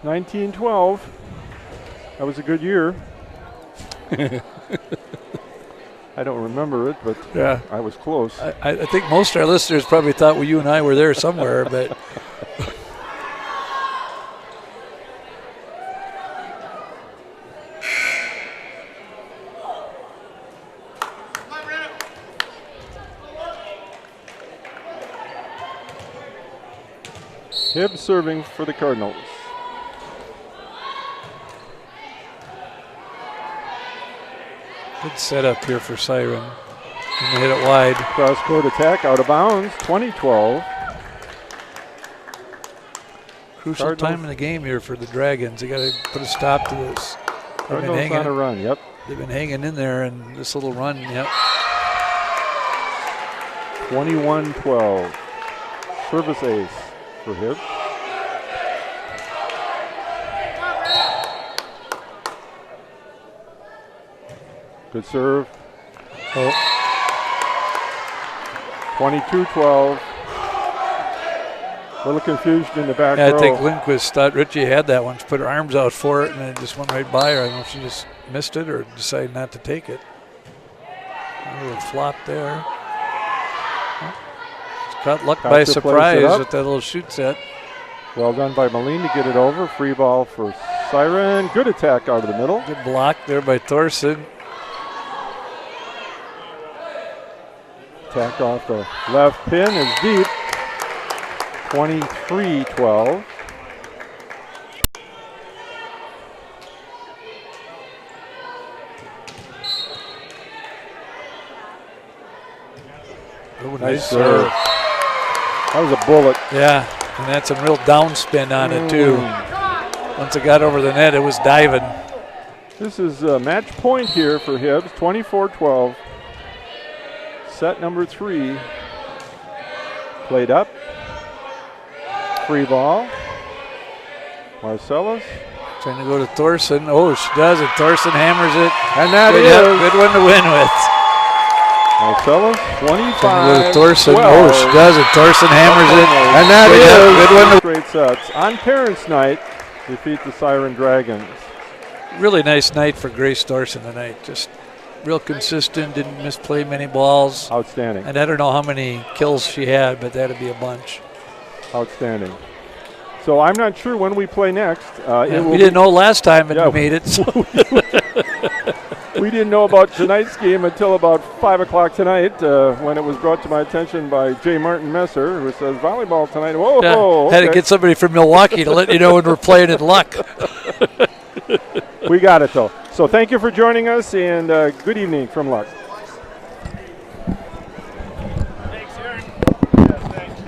19-12. That was a good year. I don't remember it, but Yeah. I was close. I think most of our listeners probably thought you and I were there somewhere, but Hibbs serving for the Cardinals. good setup here for Siren. And they hit it wide. Cross-court attack out of bounds, 20-12. Crucial Cardinals. time in the game here for the Dragons. They got to put a stop to this. Cardinals on a run, yep. They've been hanging in there, and this little run, yep. 21-12. Service ace for Hibbs. Good serve. Oh, 22-12. Little confusion in the back yeah, row. I think Lindquist thought Richie had that one. She put her arms out for it, and it just went right by her. I don't know if she just missed it or decided not to take it. A little flop there. Caught Luck by Patrick plays it surprise up. with that little shoot set. Well done by Moline to get it over. Free ball for Siren. Good attack out of the middle. Good block there by Thorson. Attack off the left pin is deep. 23-12. Nice serve. That was a bullet. Yeah, and that's some real downspin on it too. Once it got over the net, it was diving. This is a match point here for Hibbs, 24-12. Set number 3. Played up. Free ball. Marcellus. Trying to go to Thorson. Oh, she does it. Thorson hammers it. And that good, is good one to win with. Marcellus, 25. Go to Thorson. 12. Oh, she does it. Thorson hammers it. And that is good one to great sets. On Parents' Night, defeat the Siren Dragons. Really nice night for Grace Thorson tonight. Just real consistent, didn't misplay many balls. Outstanding. And I don't know how many kills she had, but that'd be a bunch. Outstanding. So I'm not sure when we play next. We didn't know last time and we made it. So. We didn't know about tonight's game until about 5 o'clock tonight when it was brought to my attention by J. Martin Messer, who says volleyball tonight. Whoa, yeah, okay. Had to get somebody from Milwaukee to let you know when we're playing in Luck. We got it, though. So thank you for joining us, and good evening from Luck. Thanks, Siren. Yeah, thanks.